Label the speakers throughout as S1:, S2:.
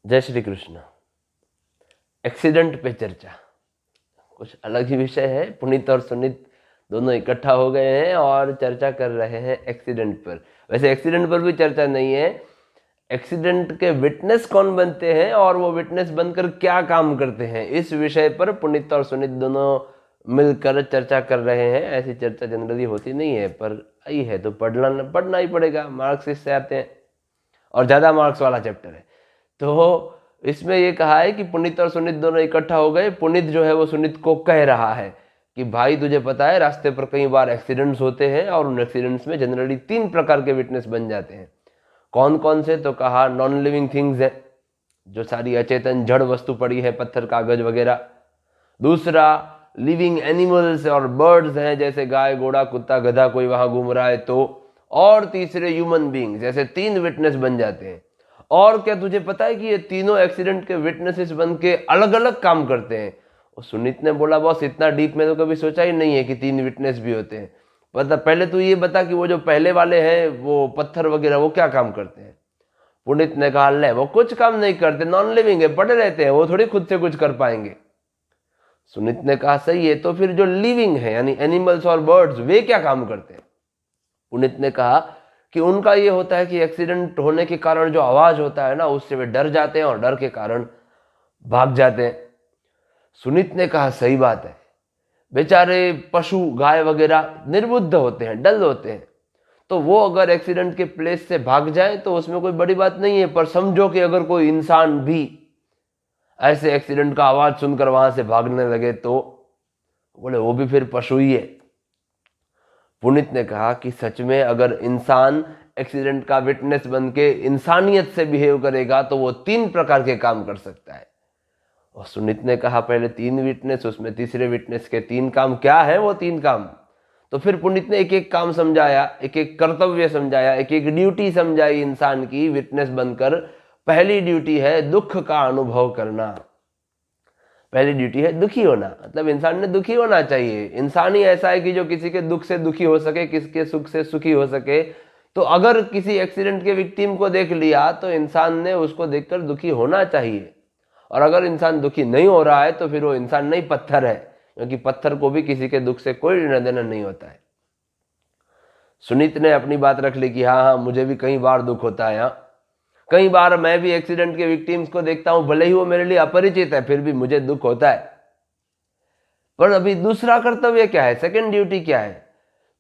S1: जय श्री कृष्ण। एक्सीडेंट पे चर्चा कुछ अलग ही विषय है। पुनीत और सुनीत दोनों इकट्ठा हो गए हैं और चर्चा कर रहे हैं एक्सीडेंट पर। वैसे एक्सीडेंट पर भी चर्चा नहीं है, एक्सीडेंट के विटनेस कौन बनते हैं और वो विटनेस बनकर क्या काम करते हैं, इस विषय पर पुनीत और सुनीत दोनों मिलकर चर्चा कर रहे हैं। ऐसी चर्चा जनरली होती नहीं है, पर आई है तो पढ़ना ही पड़ेगा। मार्क्स इससे आते हैं और ज़्यादा मार्क्स वाला चैप्टर है। तो इसमें ये कहा है कि पुनीत और सुनीत दोनों इकट्ठा हो गए। पुनीत जो है वो सुनीत को कह रहा है कि भाई तुझे पता है रास्ते पर कई बार एक्सीडेंट्स होते हैं और उन एक्सीडेंट्स में जनरली 3 प्रकार के विटनेस बन जाते हैं। कौन कौन से? तो कहा नॉन लिविंग थिंग्स है, जो सारी अचेतन जड़ वस्तु पड़ी है, पत्थर कागज वगैरह। दूसरा लिविंग एनिमल्स और बर्ड्स हैं, जैसे गाय घोड़ा कुत्ता गधा कोई वहां घूम रहा है तो। और तीसरे ह्यूमन बींग, जैसे 3 विटनेस बन जाते हैं। और क्या तुझे पता है कि ये तीनों एक्सीडेंट के विटनेसेस बन के अलग अलग काम करते हैं? और सुनीत ने बोला बॉस इतना डीप में तो कभी सोचा ही नहीं है कि 3 विटनेस भी होते हैं। पता पहले तो ये बता कि वो जो पहले वाले हैं वो पत्थर वगैरह वो क्या काम करते हैं? पुनीत ने कहा ले वो कुछ काम नहीं करते, नॉन लिविंग है, पड़े रहते हैं, वो थोड़ी खुद से कुछ कर पाएंगे। सुनीत ने कहा सही है, तो फिर जो लिविंग है यानी एनिमल्स और बर्ड्स वे क्या काम करते हैं? पुनीत ने कहा कि उनका ये होता है कि एक्सीडेंट होने के कारण जो आवाज होता है ना, उससे वे डर जाते हैं और डर के कारण भाग जाते हैं। सुनीत ने कहा सही बात है, बेचारे पशु गाय वगैरह निर्बुद्ध होते हैं, डल होते हैं, तो वो अगर एक्सीडेंट के प्लेस से भाग जाए तो उसमें कोई बड़ी बात नहीं है। पर समझो कि अगर कोई इंसान भी ऐसे एक्सीडेंट का आवाज सुनकर वहां से भागने लगे तो बोले वो भी फिर पशु ही है। पुनीत ने कहा कि सच में अगर इंसान एक्सीडेंट का विटनेस बन के इंसानियत से बिहेव करेगा तो वो 3 प्रकार के काम कर सकता है। और सुनीत ने कहा पहले 3 विटनेस, उसमें तीसरे विटनेस के 3 काम क्या है? वो 3 काम तो फिर पुनीत ने एक एक काम समझाया, एक एक कर्तव्य समझाया, एक एक ड्यूटी समझाई इंसान की विटनेस बनकर। पहली ड्यूटी है दुख का अनुभव करना। पहली ड्यूटी है दुखी होना, मतलब इंसान ने दुखी होना चाहिए। इंसान ही ऐसा है कि जो किसी के दुख से दुखी हो सके, किसके सुख से सुखी हो सके। तो अगर किसी एक्सीडेंट के विक्टिम को देख लिया तो इंसान ने उसको देखकर दुखी होना चाहिए। और अगर इंसान दुखी नहीं हो रहा है तो फिर वो इंसान नहीं, पत्थर है, क्योंकि पत्थर को भी किसी के दुख से कोई लेना देना नहीं होता है। सुनीत ने अपनी बात रख ली कि हाँ मुझे भी कई बार दुख होता है। कई बार मैं भी एक्सीडेंट के विक्टिम्स को देखता हूं, भले ही वो मेरे लिए अपरिचित है, फिर भी मुझे दुख होता है। पर अभी दूसरा कर्तव्य क्या है, सेकंड ड्यूटी क्या है?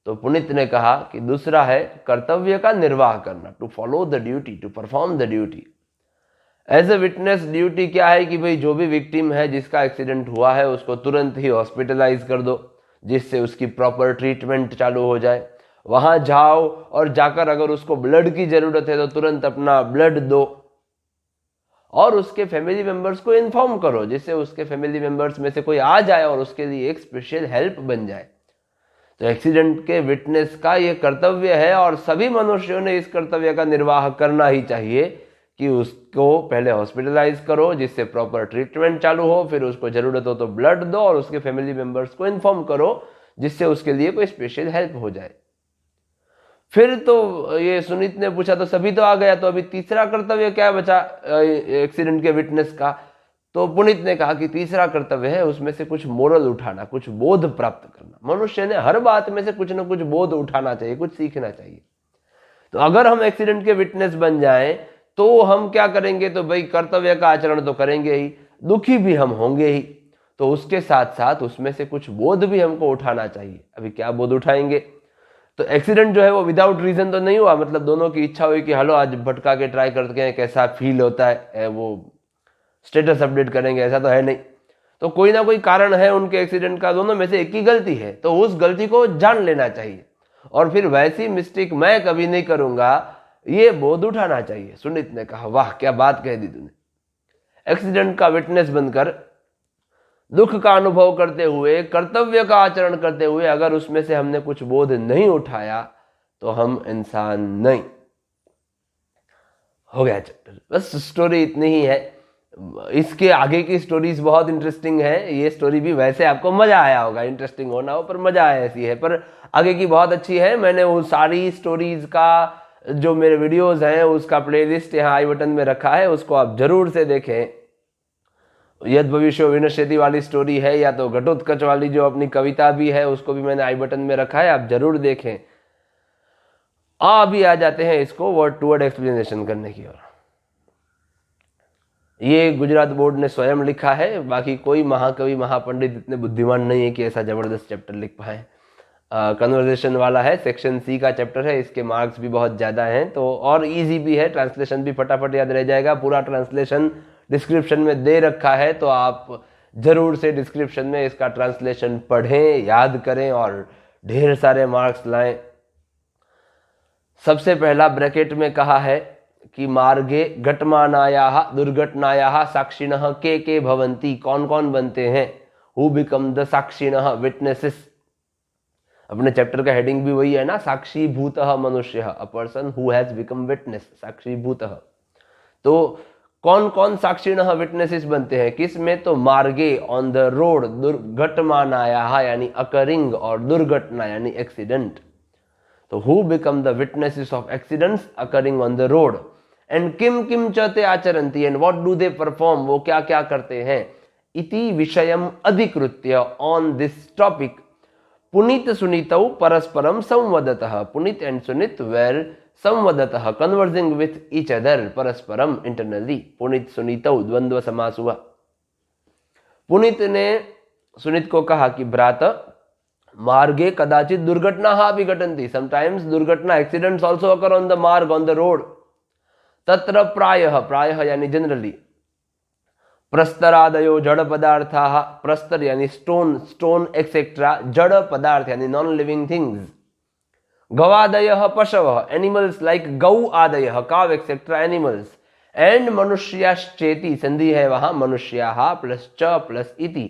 S1: तो पुनीत ने कहा कि दूसरा है कर्तव्य का निर्वाह करना, to follow the duty, to perform the duty. As a witness duty क्या है कि भाई जो भी विक्टिम है जिसका एक्सीडेंट हुआ है उसको तुरंत ही हॉस्पिटलाइज कर दो, जिससे उसकी प्रॉपर ट्रीटमेंट चालू हो जाए। वहां जाओ और जाकर अगर उसको ब्लड की जरूरत है तो तुरंत अपना ब्लड दो और उसके फैमिली मेंबर्स को इन्फॉर्म करो, जिससे उसके फैमिली मेंबर्स में से कोई आ जाए और उसके लिए एक स्पेशल हेल्प बन जाए। तो एक्सीडेंट के विटनेस का ये कर्तव्य है और सभी मनुष्यों ने इस कर्तव्य का निर्वाह करना ही चाहिए कि उसको पहले हॉस्पिटलाइज करो, जिससे प्रॉपर ट्रीटमेंट चालू हो, फिर उसको जरूरत हो तो ब्लड दो और उसके फैमिली मेंबर्स को इन्फॉर्म करो, जिससे उसके लिए कोई स्पेशल हेल्प हो जाए। फिर तो ये सुनीत ने पूछा तो सभी तो आ गया, तो अभी तीसरा कर्तव्य क्या बचा एक्सीडेंट के विटनेस का? तो पुनीत ने कहा कि तीसरा कर्तव्य है उसमें से कुछ मोरल उठाना, कुछ बोध प्राप्त करना। मनुष्य ने हर बात में से कुछ ना कुछ बोध उठाना चाहिए, कुछ सीखना चाहिए। तो अगर हम एक्सीडेंट के विटनेस बन जाएं तो हम क्या करेंगे? तो भाई कर्तव्य का आचरण तो करेंगे ही, दुखी भी हम होंगे ही, तो उसके साथ साथ उसमें से कुछ बोध भी हमको उठाना चाहिए। अभी क्या बोध उठाएंगे? तो एक्सीडेंट जो है वो विदाउट रीजन तो नहीं हुआ, मतलब दोनों की इच्छा हुई कि हेलो आज भटका के ट्राई करते हैं कैसा फील होता है, वो स्टेटस अपडेट करेंगे, ऐसा तो है नहीं। तो कोई ना कोई कारण है उनके एक्सीडेंट का, दोनों में से एक ही गलती है, तो उस गलती को जान लेना चाहिए और फिर वैसी मिस्टेक मैं कभी नहीं करूंगा, ये बोध उठाना चाहिए। सुनीत ने कहा वाह क्या बात कह दी तूने। एक्सीडेंट का विटनेस बनकर दुख का अनुभव करते हुए, कर्तव्य का आचरण करते हुए, अगर उसमें से हमने कुछ बोध नहीं उठाया तो हम इंसान नहीं। हो गया चैप्टर, बस स्टोरी इतनी ही है। इसके आगे की स्टोरीज बहुत इंटरेस्टिंग है। ये स्टोरी भी वैसे आपको मजा आया होगा, इंटरेस्टिंग होना हो पर मजा आया ऐसी है, पर आगे की बहुत अच्छी है। मैंने वो सारी स्टोरीज का जो मेरे वीडियोस हैं उसका प्लेलिस्ट यहाँ आई बटन में रखा है, उसको आप जरूर से देखें। यद भविष्य विनश्यति वाली स्टोरी है, या तो घटोत्कच वाली जो अपनी कविता भी है उसको भी मैंने आई बटन में रखा है, आप जरूर देखें। अभी आ जाते हैं इसको वर्ड टू वर्ड एक्सप्लेनेशन करने की ओर। ये गुजरात बोर्ड ने स्वयं लिखा है, बाकी कोई महाकवि महापंडित इतने बुद्धिमान नहीं है कि ऐसा जबरदस्त चैप्टर लिख पाए। कन्वर्सेशन वाला है, सेक्शन सी का चैप्टर है, इसके मार्क्स भी बहुत ज़्यादा हैं, तो और इजी भी है, ट्रांसलेशन भी फटाफट याद रह जाएगा। पूरा ट्रांसलेशन डिस्क्रिप्शन में दे रखा है, तो आप जरूर से डिस्क्रिप्शन में इसका ट्रांसलेशन पढ़ें, याद करें और ढेर सारे मार्क्स लाएं। सबसे पहला ब्रैकेट में कहा है कि मार्गे घटमानायाः दुर्घटनायाः साक्षिणः के भवन्ति, कौन कौन बनते हैं, हु बिकम द साक्षिणः विटनेसेस। अपने चैप्टर का हेडिंग भी वही है ना, साक्षी भूतः मनुष्य, a person who has become witness, साक्षी भूतः। तो कौन कौन साक्षिणः विटनेसेस बनते हैं, किस में, तो मार्गे ऑन द रोड, दुर्घटमानायाः यानी अकरिंग, और दुर्घटना यानी एक्सीडेंट। तो who become the witnesses of accidents occurring on the road. And किम किम च ते आचरन्ति, and what do they perform, वो क्या क्या करते हैं। इति विषयम अधिकृत्य, ऑन दिस टॉपिक, पुनीत सुनीतौ परस्परम संवदतः, पुनीत एंड सुनीत वेर संवदतः, कन्वर्सिंग विथ ईच अदर, परस्परम इंटरनली। पुनीत सुनीतौ द्वंद्व समास हुआ। पुनीत ने सुनीत को कहा कि भ्रात मार्गे कदाचित दुर्घटना अपि घटन्ति, समटाइम्स दुर्घटना, accidents also occur on the मार्ग, ऑन द रोड। तत्र प्रायः, प्रायः यानी जनरली, प्रस्तरादयो जड़ पदार्थाः, प्रस्तर यानी स्टोन, स्टोन एक्सेट्रा, जड़ पदार्थ यानी नॉन लिविंग थिंग्स। गवादयः पशवः, एनिमल्स लाइक गौ आदयः, काव एक्सेट्रा एनिमल्स। एंड मनुष्याश्चेति, संधि है वहां, मनुष्याः प्लस च प्लस इति,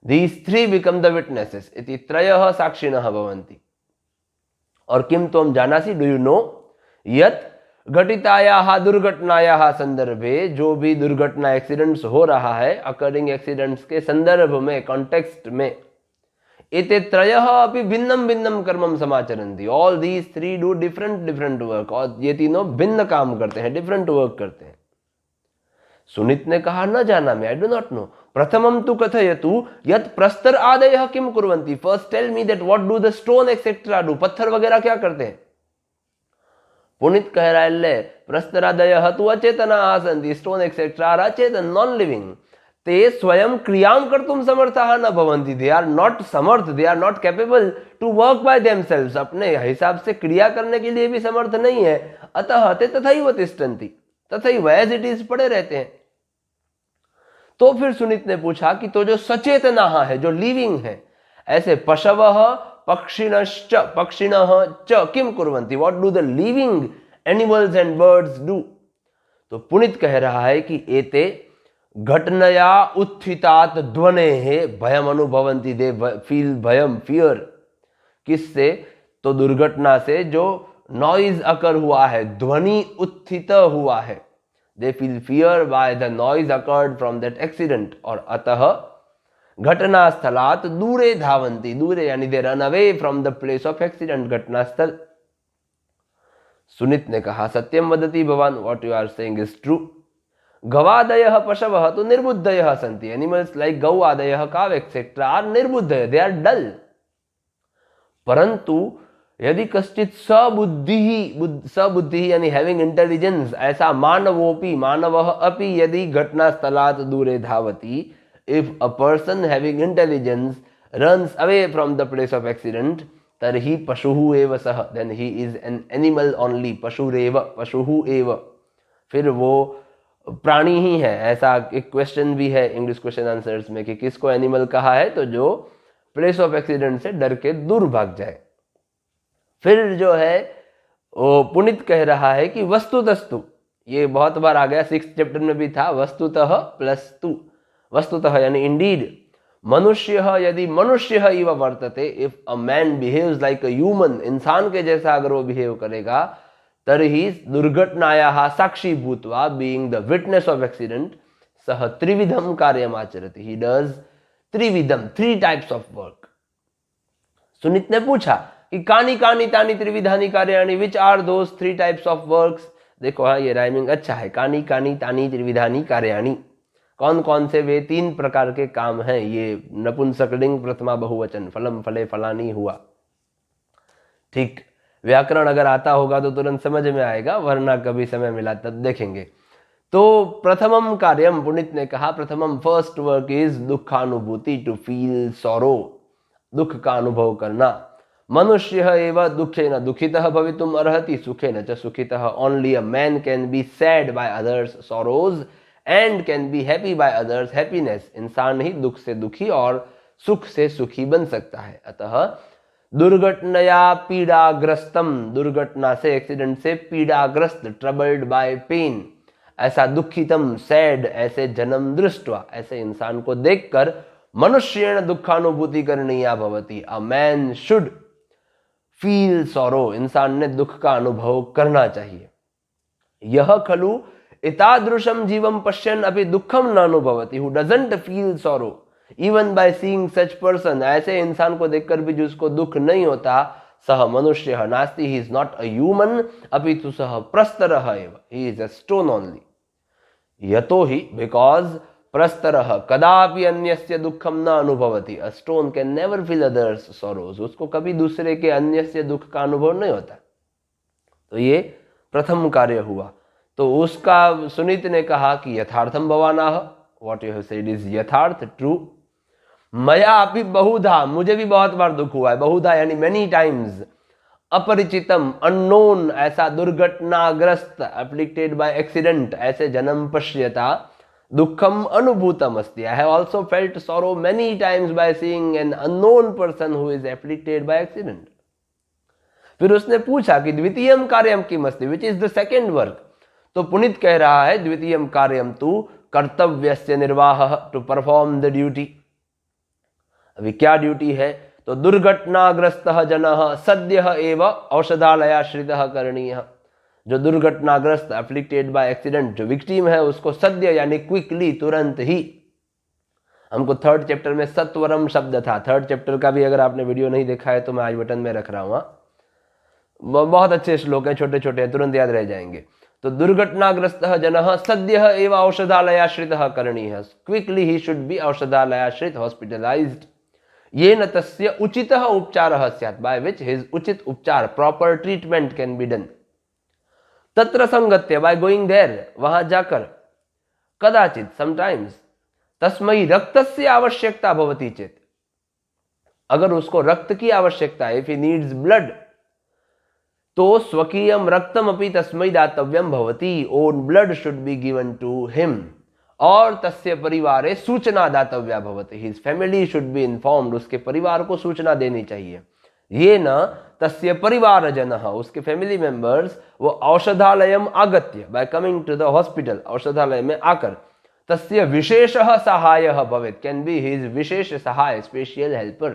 S1: these three become the witnesses, इति त्रयः साक्षिणः भवन्ति। और किम त्वं जानासि, डू यू नो, यत् घटितायाः दुर्घटनायाः संदर्भे, जो भी दुर्घटना एक्सीडेंट्स हो रहा है, अकरिंग एक्सीडेंट्स के संदर्भ में, कॉन्टेक्स्ट में, एते त्रयः अपि भिन्नं भिन्नं कर्मं समाचरन्ति, all these three do different different work, और ये तीनों भिन्न काम करते हैं, डिफरेंट वर्क करते हैं। सुनीत ने कहा न जाना मैं, आई डू नॉट नो। प्रथमम तु कथयतु यत् प्रस्तर आदयः किम कुर्वन्ति, first tell me that what do the stone etcetera do, पत्थर वगैरह क्या करते हैं। पुनीत कह रहा है, ले प्रस्तर आदयः तु अचेतनाः सन्ति, स्टोन एक्सेट्रा आर अचेतन, नॉन लिविंग। ते स्वयं क्रियां कर्तुं समर्थाः न भवन्ति, दे आर नॉट समर्थ, they are not capable to work by themselves, अपने हिसाब से क्रिया करने के लिए भी समर्थ नहीं है। अतः ते तथैव तिष्ठन्ति, तथैव एज इट इज पड़े रहते हैं। तो फिर सुनीत ने पूछा कि तो जो सचेतना है, जो लिविंग है, ऐसे पशवः पक्षिणश्च, पक्षिणः च किम कुर्वन्ति, what do the living animals and birds do. तो पुनीत कह रहा है कि एते घटनया उत्थितात् ध्वनेः भयम अनुभवन्ति, दे फील भयम, फियर। किससे, तो दुर्घटना से जो नॉइज अकर हुआ है, ध्वनि उत्थित हुआ है, they feel fear by the noise occurred from that accident, और अतः घटना स्थलात् दूरे धावन्ति, दूरे यानी they run away from the place of accident, घटना स्थल। सुनीत ने कहा सत्यम वदति भवान, what you are saying is true। गवादयः पशवः तो निर्बुद्धयः सन्ति, एनिमल्स लाइक गौ आदयः, काव एक्सेट्रा आर निर्बुद्धयः, दे आर डल। परंतु यदि कश्चित सबुद्धि यानी हैविंग इंटेलिजेंस, ऐसा मानवोपि, मानवः अपि यदि घटना स्थलात् दूरे धावति, if a person having intelligence runs away from the place of accident, तर्हि पशुः एव सः, then he is an animal only, पशुरेव, पशुः एव, फिर वो प्राणी ही है। ऐसा एक क्वेश्चन भी है इंग्लिश क्वेश्चन आंसर्स में कि किसको एनिमल कहा है, तो जो प्लेस ऑफ एक्सीडेंट से डर के दूर भाग जाए। फिर जो है वो पुनीत कह रहा है कि वस्तुतस्तु, ये बहुत बार आ गया, 6th चैप्टर में भी था, वस्तुतः प्लस तु, वस्तुतः यानी इंडीड, मनुष्य यदि मनुष्य इव वर्तते, if a man behaves like a human, इंसान के जैसा अगर वो बिहेव करेगा, तर्हि दुर्घटनायाः साक्षी भूत्वा, being the witness of accident, सह त्रिविधम कार्यम आचरति, ही डज त्रिविधम, 3 टाइप्स ऑफ वर्क। सुनीत ने पूछा कि कानी कानी तानी त्रिविधानी कार्याणि, which are those 3 types of works. देखो हाँ, ये राइमिंग अच्छा है। कानी कानी तानी त्रिविधानी कार्याणि, कौन कौन से वे 3 प्रकार के काम हैं। ये नपुंसकलिंग प्रथमा बहुवचन, फलम फले फलानी हुआ। ठीक, व्याकरण अगर आता होगा तो तुरंत समझ में आएगा, वरना कभी समय मिला तब देखेंगे। तो प्रथमम कार्यम, पुनित ने कहा प्रथमम फर्स्ट वर्क इज दुखानुभूति, टू फील सॉरो, दुख का अनुभव करना। मनुष्य एवं दुखेन दुखितः भवितुम अर्हति, सुखेन च सुखितः। Only a man can be sad by others sorrows and can be happy by others happiness. इंसान ही दुख से दुखी और सुख से सुखी बन सकता है। अतः दुर्घटनया पीड़ाग्रस्तम, दुर्घटना से, एक्सीडेंट से पीड़ाग्रस्त, ट्रबल्ड बाय पेन, ऐसा दुखितम, सैड, ऐसे जन्म दृष्टवा, ऐसे इंसान को देखकर मनुष्येण दुखानुभूति करणीया भवति, अ मैन शुड फील सॉरो, इंसान ने दुख का अनुभव करना चाहिए। यह खलु एतादृशम जीवम पश्यन् अपि दुखम न अनुभवति, who doesn't feel sorrow even by seeing such person, ऐसे इंसान को देखकर भी जिसको दुख नहीं होता, सह मनुष्य नास्ति, he is not a human, अपितु सह प्रस्तरः एव, he is a stone only. यतो ही, बिकॉज प्रस्तरः कदापि अन्यस्य दुखम न अनुभवति, a stone can never feel others sorrows, उसको कभी दूसरे के अन्यस्य दुख का अनुभव नहीं होता। तो ये प्रथम कार्य हुआ। तो उसका सुनीत ने कहा कि यथार्थम भवानाह, what you have said is यथार्थ, ट्रू। मया अपि बहुधा, मुझे भी बहुत बार दुख हुआ है, बहुधा यानी मेनी टाइम्स। अपरिचितम, अननोन, ऐसा दुर्घटनाग्रस्त, अफ्लिक्टेड बाय एक्सीडेंट, ऐसे जन्म पश्यता, दुखम अनुभूतम अस्ति, I have also felt sorrow many times by seeing an unknown person who is afflicted by accident. फिर उसने पूछा कि द्वितीयम कार्यम किम अस्ति, which is the second work. तो पुनित कह रहा है द्वितीयम कार्यम तु कर्तव्यस्य निर्वाह, टू परफॉर्म द ड्यूटी। अभी क्या ड्यूटी है, तो दुर्घटनाग्रस्तः जनः सद्यः एव औषधालयाश्रितः करणीयः, जो दुर्घटनाग्रस्त, अफ्लिक्टेड बाय एक्सीडेंट, जो विक्टिम है, उसको सद्य यानी क्विकली, तुरंत ही। हमको 3rd चैप्टर में सत्वरम शब्द था, 3rd चैप्टर का भी अगर आपने वीडियो नहीं देखा है तो मैं आई बटन में रख रहा हूँ। बहुत अच्छे श्लोक है, छोटे छोटे हैं, तुरंत याद रह जाएंगे। तो दुर्घटनाग्रस्तः जनः सद्यः एव औषधालयाश्रितः करणीयः, क्विकली ही शुड बी औषधालयाश्रित, हॉस्पिटलाइज्ड। ये न तस्य उचितः उपचारः स्यात्, बाय विच हिज उचित उपचार, proper treatment can be done. तत्र संगत्य, बाय गोइंग देयर, वहां जाकर, कदाचित, समटाइम्स, तस्मै रक्तस्य आवश्यकता भवति चेत, अगर उसको रक्त की आवश्यकता है, इफ ही नीड्स ब्लड, तो स्वकीयम रक्तम अपि तस्मै दातव्यम भवति, own blood should be given to him. और तस्य परिवारे सूचना दातव्या भवति, his family should be informed, उसके परिवार को सूचना देनी चाहिए। ये न तस्य परिवार जनः, उसके फैमिली मेंबर्स, वो औषधालयम आगत्य, by coming to the hospital, औषधालय में आकर, तस्य विशेषः सहायः भवेत्, कैन बी हिज विशेष सहाय, स्पेशल हेल्पर।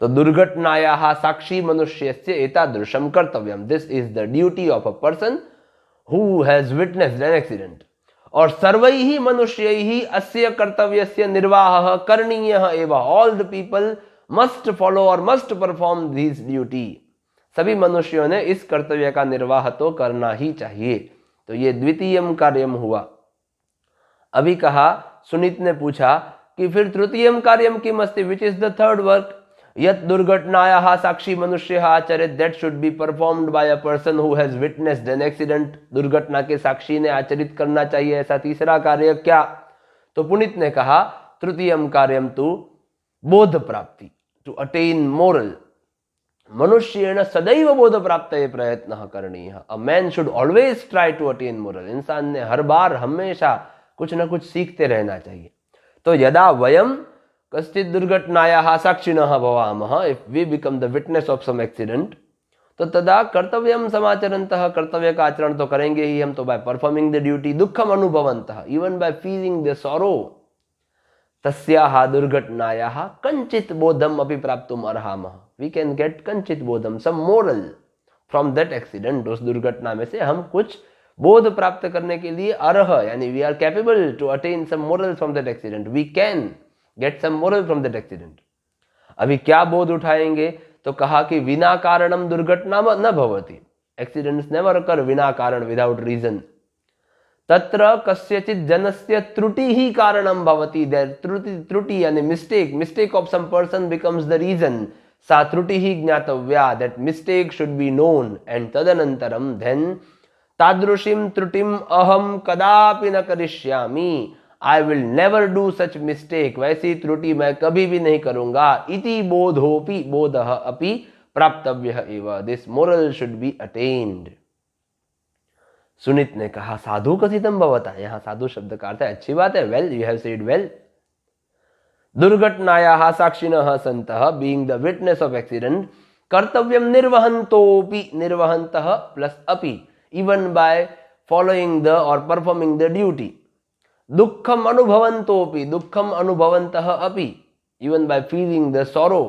S1: तो दुर्घटनायाः साक्षी मनुष्यस्य एतादृशं कर्तव्यम, this is the duty of a person who has witnessed an accident. और सर्वैः मनुष्यैः अस्य कर्तव्यस्य निर्वाहः करणीयः एव, all the people must follow और मस्ट परफॉर्म दिस ड्यूटी, सभी मनुष्यों ने इस कर्तव्य का निर्वाह तो करना ही चाहिए। तो ये द्वितीयम कार्यम हुआ। अभी कहा, सुनीत ने पूछा कि फिर तृतीयम कार्यम किम अस्ति, which is the third work. यत दुर्घटनायाः साक्षी मनुष्यः आचरेत्, that should be performed by a person who has witnessed an accident, दुर्घटना के साक्षी ने आचरित करना चाहिए, ऐसा तीसरा कार्य क्या। तो पुनित ने कहा तृतीयम कार्यम तु बोध प्राप्ति, टू अटेन मोरल, मनुष्येण सदैव बोध प्राप्तये प्रयत्नः करणीयः, a man should always try to attain moral, इंसान ने हर बार हमेशा कुछ न कुछ सीखते रहना चाहिए। तो यदा वयम कश्चित दुर्घटनायाः साक्षिणः भवामः, if we become the witness of some accident, तो तदा कर्तव्यम समाचरन्तः, कर्तव्य का आचरण तो करेंगे ही हम, तो बाय परफॉर्मिंग द ड्यूटी, दुखम अनुभवन्तः, even by feeling the sorrow, तस्याः दुर्घटनायाः कंचित बोधम अपि प्राप्तुम अर्हामः, वी कैन गेट कंचित बोधम, some moral from that accident, उस दुर्घटना में से हम कुछ बोध प्राप्त करने के लिए अर्ह, यानी we are capable to attain some moral from that accident, we can get some moral from that accident. अभी क्या बोध उठाएंगे, तो कहा कि विना कारणम दुर्घटना न भवति, एक्सीडेंट्स नेवर अकर विना कारण, विदाउट रीजन। तत्र कस्यचित् जनस्य त्रुटि ही कारणम भवति, देयर त्रुटि यानी mistake of some person becomes the reason, सा त्रुटि ही ज्ञातव्या, that mistake should be known and तदनंतरम देन तादृशीं त्रुटिम अहम कदापि न करिष्यामि, I will never do such mistake, वैसी त्रुटि मैं कभी भी नहीं करूंगा। इति बोधोपि बोधः अपि प्राप्तव्यः एव, this moral should be attend. Sunit ने कहा साधु कथितम भवता, यहाँ साधु शब्द का अर्थ है अच्छी बात है, well, you have said well. दुर्घटनायाः साक्षिणः सन्तः, being the witness of accident, कर्तव्यम निर्वहन्तोपि, निर्वहन्तः प्लस अपि, even by following the or performing the duty. दुःखम अनुभवन्तोपि, दुःखम अनुभवन्तः अपि, even by feeling the sorrow.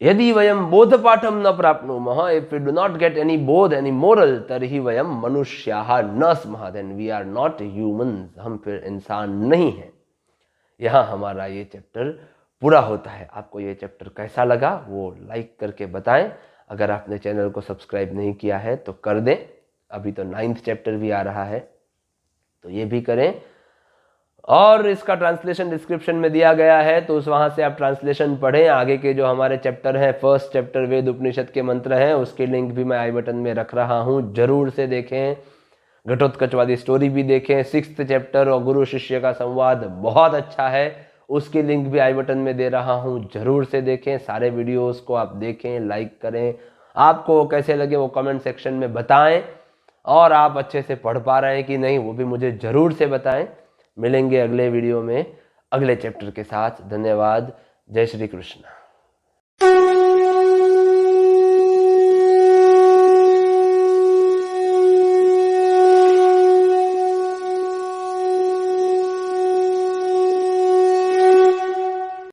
S1: यदि वयं बोधपाठं न प्राप्नुमः, if we do not get any बोध, any moral, तर्हि वयं मनुष्याः न स्मः, then we are not humans, हम फिर इंसान नहीं हैं। यहाँ हमारा ये चैप्टर पूरा होता है। आपको ये चैप्टर कैसा लगा वो लाइक करके बताएं। अगर आपने चैनल को सब्सक्राइब नहीं किया है तो कर दें, अभी तो 9th चैप्टर भी आ रहा है तो ये भी करें। और इसका ट्रांसलेशन डिस्क्रिप्शन में दिया गया है, तो उस वहाँ से आप ट्रांसलेशन पढ़ें। आगे के जो हमारे चैप्टर हैं, फर्स्ट चैप्टर वेद उपनिषद के मंत्र हैं, उसके लिंक भी मैं आई बटन में रख रहा हूँ, जरूर से देखें। घटोत्कचवादी स्टोरी भी देखें। 6th चैप्टर और गुरु शिष्य का संवाद बहुत अच्छा है, उसकी लिंक भी आई बटन में दे रहा हूँ, जरूर से देखें। सारे वीडियोस को आप देखें, लाइक करें। आपको कैसे लगे वो कमेंट सेक्शन में बताएं, और आप अच्छे से पढ़ पा रहे हैं कि नहीं वो भी मुझे जरूर से बताएं। मिलेंगे अगले वीडियो में अगले चैप्टर के साथ। धन्यवाद। जय श्री कृष्ण।